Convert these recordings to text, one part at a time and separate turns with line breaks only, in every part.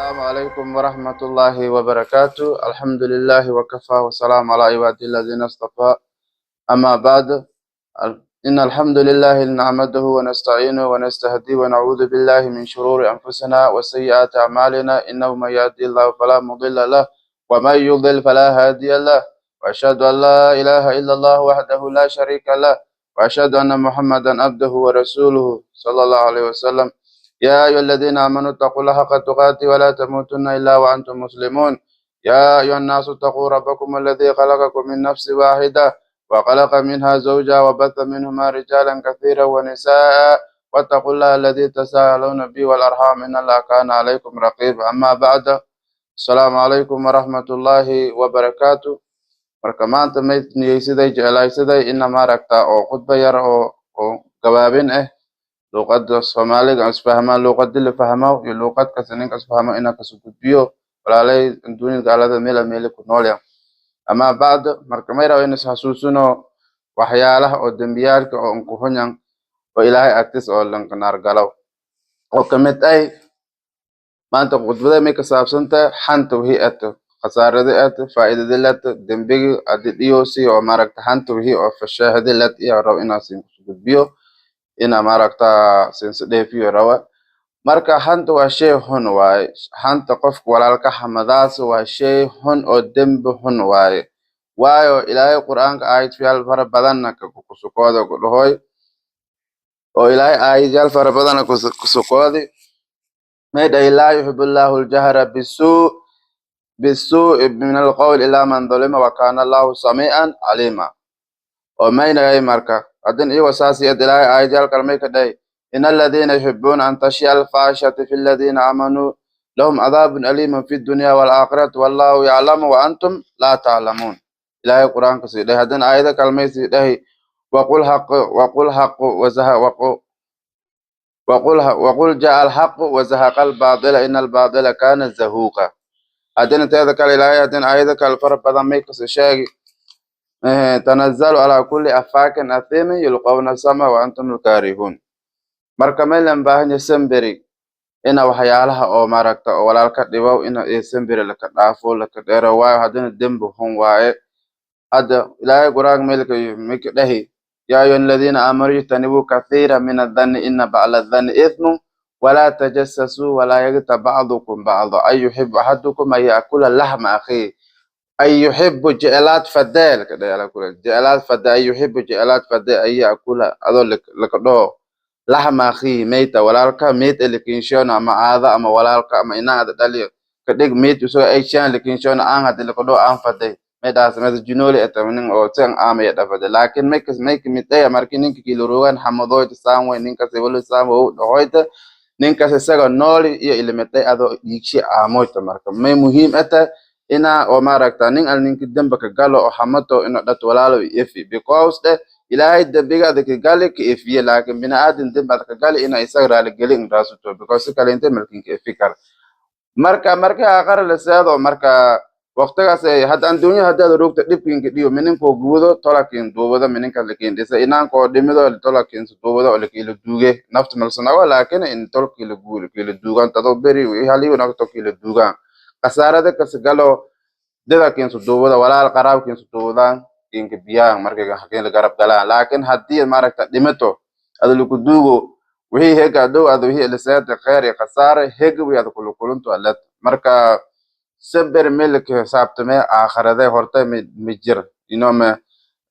السلام عليكم ورحمة الله وبركاته. الحمد لله وكفى وسلام على عباده الذين اصطفى. أما بعد، إن الحمد لله نحمده ونستعينه ونستهديه ونعوذ بالله من شرور أنفسنا وسيئات أعمالنا، إنه من يهدي الله فلا مضل له ومن يضلل فلا هادي له، وأشهد أن لا إله إلا الله وحده لا شريك له، وأشهد أن محمدا عبده ورسوله صلى الله عليه وسلم. يا أيها الذين آمنوا اتقوا الله حق تقاته ولا تموتن إلا وأنتم مسلمون. يا أيها الناس اتقوا ربكم الذي خلقكم من نفس واحدة وخلق منها زوجها وبث منهما رجالا كثيرا ونساء، واتقوا الله الذي تساءلون به والأرحام إن الله كان عليكم رقيبا. أما بعد، السلام عليكم ورحمة الله وبركاته. marka maanta mayd niyeysaday jeclaysaday in maaragta oo khudba yar oo gabaabin ah luqadda Soomaaliga aan isfahmaa, luqadda la fahmo iyo luqad kasta ninka isfahmo inaan ka soo gudbiyo walaalay dunida gaalada meel ku nool yahay. Ama bacda marka may rabo in is xasuusino waxyaalaha oo dambiyaalka oo aan ku hunyan oo Ilaahay agtiis oo lan naar galaw oo kamid ay maanta khudbada may ka saabsanta xanta wixii aad khasaarada aad faa'iidada aad dambiga aad dhiyoosi oo maaragta xanta wixii oo fashaahada aad iyo rabo inaan siin ku gudbiyo ina maaragta since dheefiyo rawa. Marka xanta waa shay hun waaye, xanta qofka walaalka xamadaas waa shay hun oo dembi hun waaye. waayo Ilaahay Qur'aanka aayad fara badan ka kusukooda ku dhahoy oo Ilaahay aayad fara badan kusukoodi meeday laa yuhibbullahu al-jahra bisuu min al-qawl ila man dhalima wa kana Allahu samii'an alima. oo maynay marka hadin iyo wasaasi Ilaahay aayad kalmay ka dhahay إن الذين يحبون أن تشيع الفاحشة في الذين آمنوا لهم عذاب أليم في الدنيا والآخرة والله يعلم وأنتم لا تعلمون. إلهي القرآن كسيده هذين آيات كلمة سيده وقل جاء الحق وزهق الباطل إن الباطل كان زهوقا. هذين تذكر إلهي هذين آيات كالفرق بدن ميك سشاقي تنزل على كل أفاك أثيم يلقون السماء وأنتم الكارهون. marka meelan baahan sambiri ina waxyaalaha oo maaragta oo walaalka dhibow ina sambiri la ka dhaafo la ka dheero waayo hadana dembi hun waaye. hada Ilaahay Qur'aan meelka mika dhahi ya ayyuhal ladina amanu tanibu kathiran min adh-dhanni inna ba'la adh-dhanni ithmun wa la tajassasu wa la yaghtab ba'dukum ba'dha ay yuhibbu ahadukum ay ya'kula lahma akhi ay yuhibbu ja'alat fadal kada ala kula ja'alat fadal ay yuhibbu ja'alat fadal ay ya'kula adoo la ka dhoo lahma akhi meeta walaalka meet elikinshona ama aada ama walaalka ama inaada dhaliyo ka dhig meet soo ay shan elikinshona aan hada la qado aan faday meedaas meed junoli atawnin oo tan aamay dhafada laakiin make mitay markii ninka kilo rogan xamadood saan way ninka sebelo saan oo hoyta ninka isaga nooli iyo ilmetay ado yiishi aamoyta marka may muhiim ata ina oo maaragta ninka damba ka galo oo xamato ina dad walaalo ifi because Ilaahay dambiga ka gali ka ifiye laakiin bini'aadan damba ka gali ina isaga raali gelin raasuto because kale inta markin ka fikar marka aqar la saado marka waqtigaas hadda dunya hadda roogta dhibkiinka dhiyo minanko guudo tolakin duubada minanka lakin dhisa inaan ko dhimido tolakin duubada oo la duuge nafta malsana laakiin in tolki la guul kila duugan tado beri haliyo nafta kila duugan qasaarada ka sagalo dadakin duubada walaal qaraabkin duubadan inka biyaan markay hakeen la garab galaan laakiin hadii maaragta dhimato adlu ku duugo wixii heega dhow adu wixii la saad khayr iyo qasaare heega way adu kulunto alad marka sabir milk saabtame aakhirada horta mijir inoma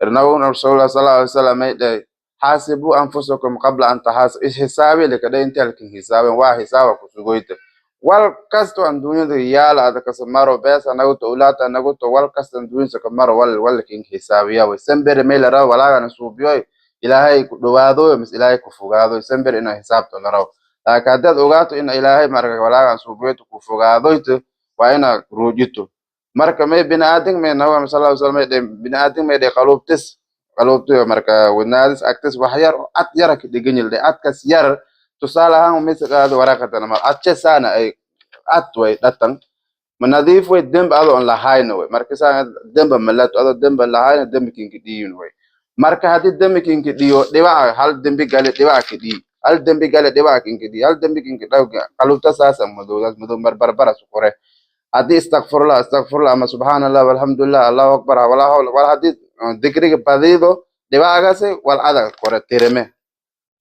irnaw rasuulullah sallallahu alayhi wasallam ay hasibu anfusakum qabla an tahas hisabi laka inta alkin hisaban waa hisaba ku sugoyta wal kasto an dunyada yaala ada ka samaro beesa nagu to ulata nagu to wal kasto dunyada ka maro wal kin hisabiya way sambir meelara walaaga suubiyo Ilaahay ku dhawaado mis Ilaahay ku fogaado sambir ina hisaabto la raaw laakiin dad ogaato in Ilaahay marka walaaga suubiyo ku fogaado waa ina ruujito marka may bini'aadin may nabi sallallahu alayhi wasallam bini'aadin may qalubto marka wanaadis actis wax yar at yar ka dhiganil atkas yar tusaalahan misqaad waraqatan mar atche sana ay atway datan manadif way demb ado on lahayna way marka saa demb malato ado demb lahayna demb kinki diin way marka hadii demb kinki diyo dhibac hal dembi gali dhibac kidi al dembi gale dewa kinkidi al dembi kinkida kalupta sasa madu barbara sukore adi astaghfirullah ama subhanallah walhamdulillah allahu akbar wala hawla wala hadith dikri padido dewa agase wal ada kore tireme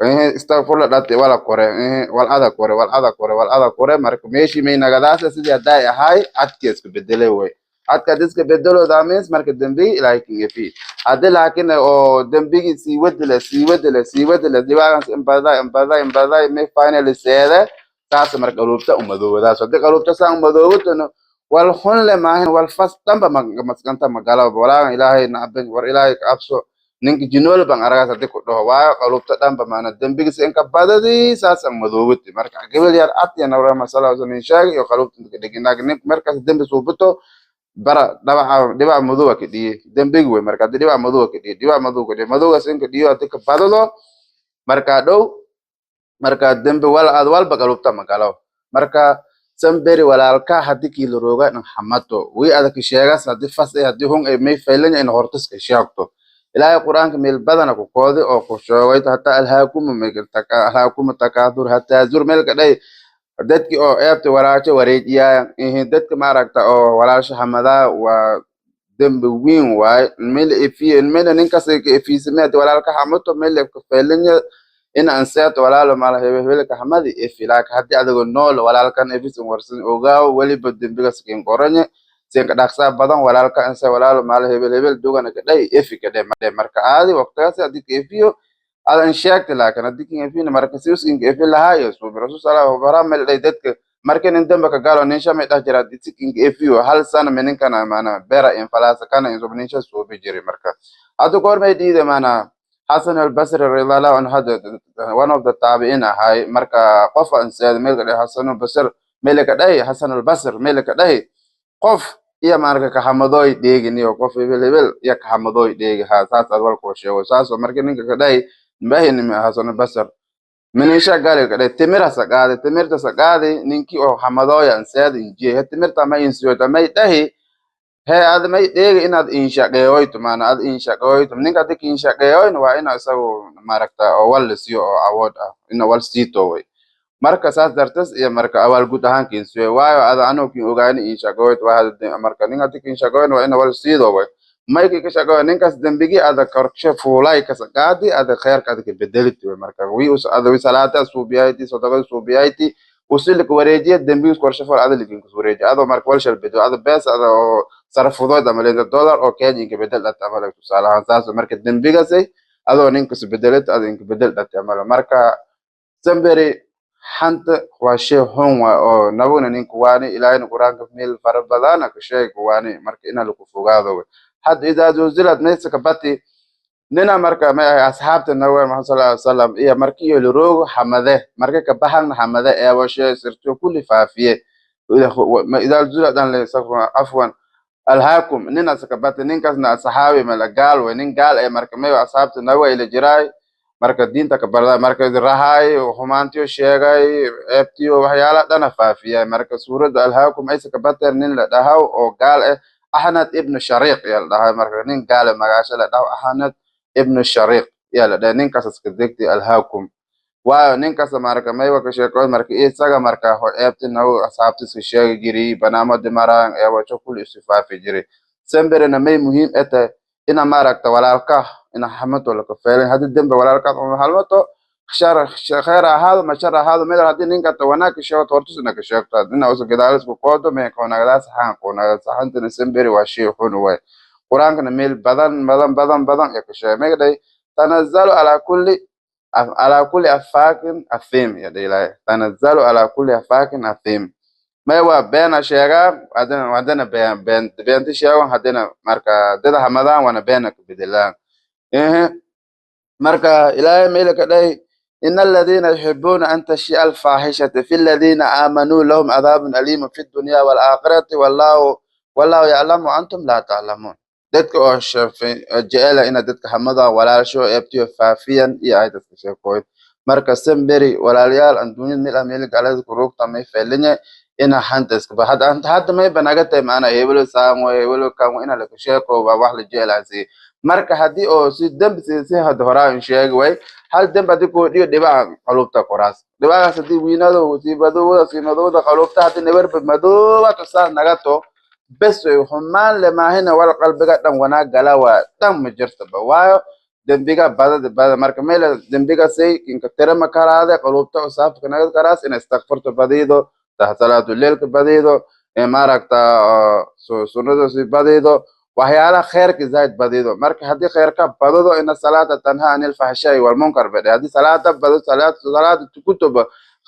استغفر دات ولا كوري والأذى كوري والأذى كوري والأذى كوري مرك ماشي مين نجداس سيدي أداي هاي أتكيس بدله وي أتكيس بدله دامس مرك دمبي لايكين في أدي لكن أو دمبي سي ودله دي واقع إمباداي مي فاينل سيدا تاس مرك قلوبته أمدو دا صدق قلوبته سان أمدو تنو والخن لما هن والفاس تنبا مسكنتا مقالا ولا إلهي نعبد ور إلهي كأبسو ninki jinol bang araga sate ko do wa qalupta dam ba mana dembigi sen ka badadi sasa madobuti marka gebel yar at ya nawra masala zon shagi yo qalupta de ginag nek marka dembe subuto bara deba madoba ke di dembigi we marka deba madoba ke di deba madoba ke madoba sen ke di at ka badalo marka do marka dembe wal adwal ba qalupta makalaw marka samberi walaalka hadii kilo roga in hamato wi adak sheegas hadii fas hadii hon ay may faylan in hortis ka sheegto إلهي القرآن كميل بدنا كقاضي أو كشويت حتى ألهاكم ألهاكم التكاثر حتى زور ملك ده دتك أو أبت وراش وريجيا إيه دتك ما ركت أو وراش حمدا ودم بوين واي الميل إفي الميل ننكس إفي سمعت ولا لك حمدت ميل كفلني إن أنسيت ولا له ما له لك حمدي إفي لك حتى هذا النول ولا لك إفي سمورسن أوجاو ولي بدم بيجاسكين قرني sen kadaksa badan walaalka ansa walaalo maal hebel dugana kadai efi kade marka aadi waqtigaas adik efiyo adan sheegta laakin adik efina marka siusin efi lahayo so rasul sallallahu baramel dadka marka nin damba ka galo nin shame da jira dik efiyo hal sana menin kana mana bera in falasa kana in zobnin sha so bijiri marka adu gormay diide mana Hassan al-Basri radhiyallahu anhu hada one of the tabi'in hay marka qofa ansa meel kadai Hassan al-Basri meel kadai Hassan al-Basri meel kadai qof iyo marka ka xamadoy deeginiyo qof hebel iyo ka xamadoy deegi ha saas adwal ko sheego saas marka ninka ka dhahay mbahin ma hasan basar minisha gale ka dhahay timirta saqaade ninki oo xamadoy aan saad injee timirta ma insiyo tamay dhahi he ad may deegi inaad insha qeeyoyto maana ad insha qeeyoyto ninka dik insha qeeyoyn waa ina isagu maaragta oo wal siyo oo awood ah ina wal siito way marka saas dartas iyo marka awal guud ahaan kiinsuwe waayo ada anoo kin ogaani in shaqooyd waa marka ninka kin shaqooyn waa ina wal siido way mayki ka shaqooy ninkas dambigi ada korshe fuulay ka saqaadi ada khayrka ada bedeliti way marka wi us ada wi salaata suubiyayti sadaqa suubiyayti usilik wareejiya dambigi korshe fuul ada likin kus wareeji ada marka wal shal bedo ada bes ada oo sarfudo da malenda dollar oo kenya inka bedel data amal tusaalahan saas marka dambiga say adoo ninkas bedelit ada inka bedel data amal marka samberi حنت واشي هون أو نبون إن كواني إلى إن قرآن كميل فربضانا كشيء كواني مرك إنا لكفوجاذو حد إذا زلزلت نيسك باتي ننا مرك ما أصحاب النبي محمد صلى الله عليه وسلم إيه مركي يلروج حمده مرك كبحن حمده إيه واشي سرتو كل فافية إذا زلزلت أن عفوا الهاكم ننا سكبات نينكسنا صحابي ملقال ونين قال إيه مرك ما أصحاب النبي إلى جراي marka diinta ka barada marka rahay humaantiyo sheegay eebtiyo waxyaala dhan faafiya marka suurada alhaakum aysa ka batar nin la dhahaw oo gaal ah Ahmad ibn Shariq ya la dhahay marka nin gaal magaasha la dhahaw Ahmad ibn Shariq ya la dhahay ninkaas iska degtay alhaakum waa ninkaas marka may wa ka sheekoy marka isaga marka eebti naw asxaabtiisa sheegay jiri banaamad maraan ee waxa kul isfaafi jiri samberna may muhiim ata ina maaragta walaalka ina xamato la kafeelay hadii dambe walaalka oo halmato khayra hada ma shara hada meel hadii ninka tawana ka sheego tortusna ka sheegto ina uso gadaalis ku qoodo me koona gadaas xaan koona saxantana samberi waa shay xun way quraanka meel badan ya ka sheegay meeday tanazzalu ala kulli afakin afim ya ilaahay tanazzalu ala kulli afakin afim ما هو بين أشياء عندنا بين تشياء عندنا مركا ده همدان وانا بينك بدلان إيه مركا إلهي ملك ده إن الذين يحبون أن تشيء الفاحشة في الذين آمنوا لهم عذاب أليم في الدنيا والآخرة والله يعلم وأنتم لا تعلمون دتك أوش في الجيل إن دتك همدا ولا شو يبتي فافيا يعيد في كويس مركا سمبري ولا ريال أن دنيا ملك ملك على ذكروك تمي فعلني ina hantas ba hadda may banaga tay maana hebelo saamo hebelo kamo ina la kusheeko ba wax la jeelaasi marka haddii oo si dembi si had horaa in sheegi way hal dembi haddii ku dhiyo dhibaa qalubta qoraas dhibaagaas haddii wiinado si badowda si madowda qalubta haddii nabarba madowda tusaa nagato bes way xumaan le maahina wal qalbiga dhan wanaag gala waa dhan ma jirtaba waayo dembiga badada marka meel dembiga say inka tirama karaade qalubta oo saafka nagad karaas in istighfarto badido salaatu leelka badido maaragta sunnada si badido waxyaalaha khayrka zaid badido marka haddii khayrka badado ina salaada tanha anil fahshay wal munkar bade haddii salaada bado salaada tukutuba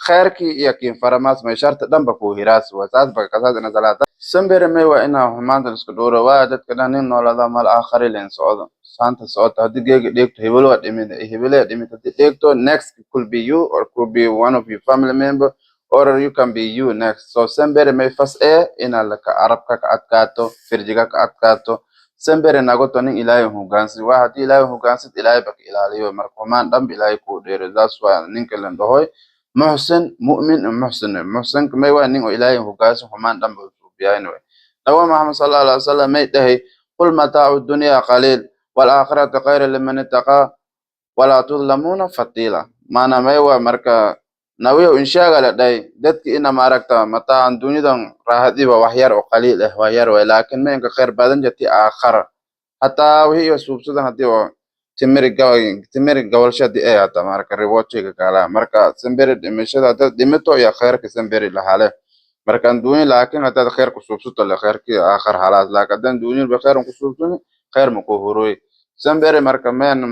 khayrki iyo kiin faramaas ma sharta dhanba ku hiraas wasaas ba kasaad ina salaada sambere may waa ina humaanta isku dhowro waa dadka dhan nin noolada mal aakhari leen socdo saanta socota haddii geega dheegto hebelo dhimid hebelo dhimid haddii dheegto next could be you or could be one of your family member or you can be you next. So sembere may fas ina laka arabka ka adkaato firjiga ka adkaato sembere nagoto nin ilaahay hogaansi waa haddii ilaahay hogaansid ilaahay baka ilaaliyo marka humaan dhanba ilaahay ku dheero that's why ninka lan dhahoy muhsin mu'min muhsin may waa nin oo ilaahay hogaansi humaan dhanba suubiyayno nawa Muhammad sallallahu alaihi wasallam may dhahay qul mataa'u dunya qalil wal akhiratu khayrun liman ittaqa wala tudlamuna fatila maana may waa marka nawiyo inshaga la day dadki ina maaragta mataan dunidan raahadiba wax yar oo qaliil ah wax yar way laakiin ma inka khayr badan jati aakhir hatta wixii suubsadan hadii oo timir gawalshadi ay hata marka rewatchiga kala marka sambere dhimashada dad dhimito ya khayrka sambere la hale marka duuni laakiin hada khayr ku suubsato la khayrki aakhir halaas laakiin duuni ba khayr ku suubsan khayr ma ku huroy sambere marka meen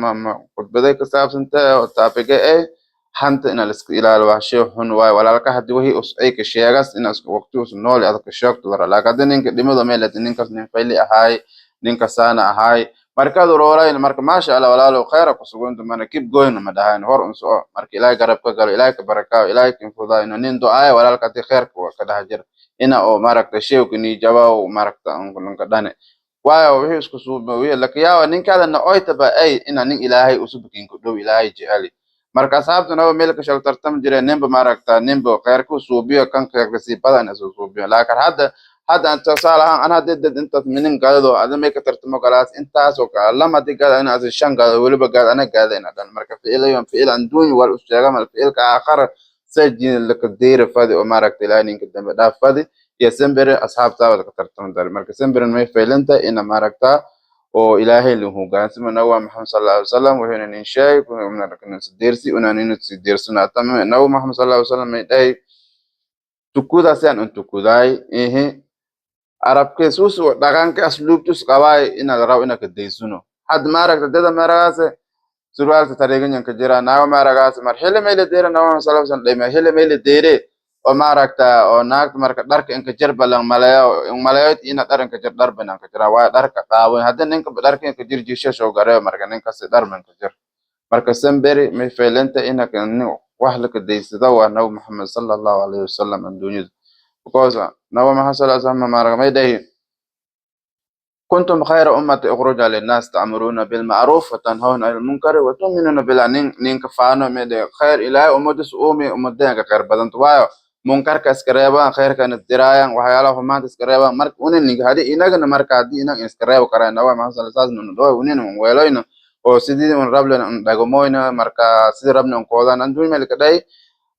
khudbaday ka saabsanta oo taabiga ay hanta ina iska ilaalo wax shay xun waay walaalka hadii wixii ay ka sheegas in waqti uu nool aad ka sheegto la laakiin ninka dhimado meel ninkaas nin fayli ahay ninka saana ahay marka doroorayna marka ma sha Allah walaalo khayr ku sugan dumana keep going ma dhahayn hor unso marka ilaahay garab ka galo ilaahay ka baraka ilaahay kin fudaayna nin du'aa walaalka tii khayr ku ka dhajir ina oo maaragta sheeku ni jawaab maaragta aan ka dhane waayo wixii isku suubo wiil la kiyawa ninkaada na oytaba ay ina nin ilaahay usubkin ku dhow ilaahay jeceli marka saabtana meel ka shal tartam jireen nimba maaragta nimba khayr ku suubiyo kan khayr si badan soo suubiyo laakiin hadda anta salahan ana dad inta minin gaado adama ka tartamo galaas intaas oo kala lama digaada in aad shan gaado waliba gaad ana gaadayna dan marka ficil an duuni wal usheega mal ficilka aakhir sajin laka deer fadi oo maaragta ilaanin ka dambe dhaafadi iyo sambere asxaabta ka tartamo dar marka sambere may faylanta ina maaragta oo ilaahay lahu hogaansimo nawa Muhammad sallallahu alaihi wasallam wuxuu in sheeg una rakana sideersi una nin sideersuna tamam nawa Muhammad sallallahu alaihi wasallam ay tukuda san untukuday arabke suusu dhaqanka asluubtus qabaay ina raw ina ka deysuno had maaragta dada maragaas surwaalka tareegan ka jira nawa maragaas marxile meele deera nawa sallallahu alaihi wasallam meele meele deere oo maaragta oo naagta marka dharka in ka jarbalan malayo ina dharanka jar darban ka jira waa dharka qaawan hadda ninka dharka ka jir jisho soo gareeyo marka ninka si darman ka jir marka samberi may feelanta ina kan wax la ka deysada waa naw Muhammad sallallahu alaihi wasallam dunyada because naw Muhammad sallallahu alaihi wasallam marka may dhahay كنتم خير أمة أخرج للناس تأمرون بالمعروف وتنهون عن المنكر وتؤمنون بالله نين كفانو مد خير إلهي أمدس أمي أمدين كخير بدن توايو منكر كسكريبا خير كانت درايا وحياله ما تسكريبا مرك ونين هذه إنك مرك هذه إنك إسكريبا كراي نوا ما حصل أساس إنه دوا ونين ويلوينه أو سيدي من ربنا دعوموينه مرك سيد ربنا نقودا نندوي ملك داي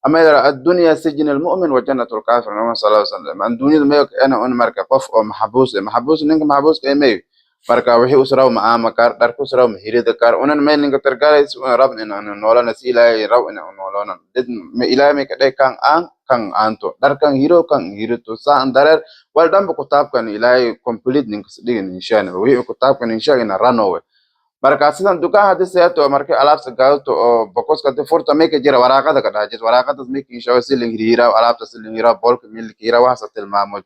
أما الدنيا سجن المؤمن وجنة الكافر نما صلى الله عليه وسلم الدنيا ما أنا مرك قف أو محبوس نينك محبوس كأمي مرك وحي أسرة مع مكار دارك أسرة مهيرة دكار أنا ما نينك ترجع ربنا إنه نولا نسيلا ربنا نولا إلهي مكده كان أنتو دار كان هيرو تو سان دار والدم بكتاب كان إلهي complete نينك سدين إنشان وهي كتاب كان إنشان إنه رانوه marka sidan dukaan hadii seeto marka alaabta gaado oo bokoska de furta meeka jira waraaqada ka dhaajis waraaqadas meeka insha silin hiriira alaabta silin hiriira bolka milkiira waxa tilmaamo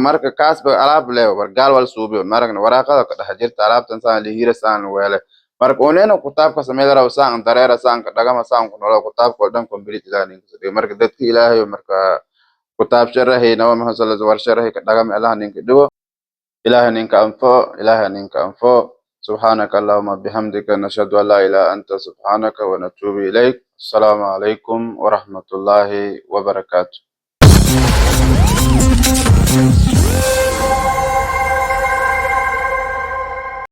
marka kaasba alaab leeyo wargaal wal suubiyo marka waraaqada ka dhaajirta alaabtan saan hiriira saan weele marka oneeno kitaabka sameeyay saan dareera saan ka dhagama saan ku nolol kitaabka dhan complete ilaahay marka dadka ilaahay marka kitaab sharahay nawa Muhammad sallallahu alaihi wasallam ka dhagama ilaahay ninka dhigo ilaahay ninka anfo سبحانك اللهم بحمدك نشهد أن لا إله إلا أنت سبحانك ونتوب إليك السلام عليكم ورحمة الله وبركاته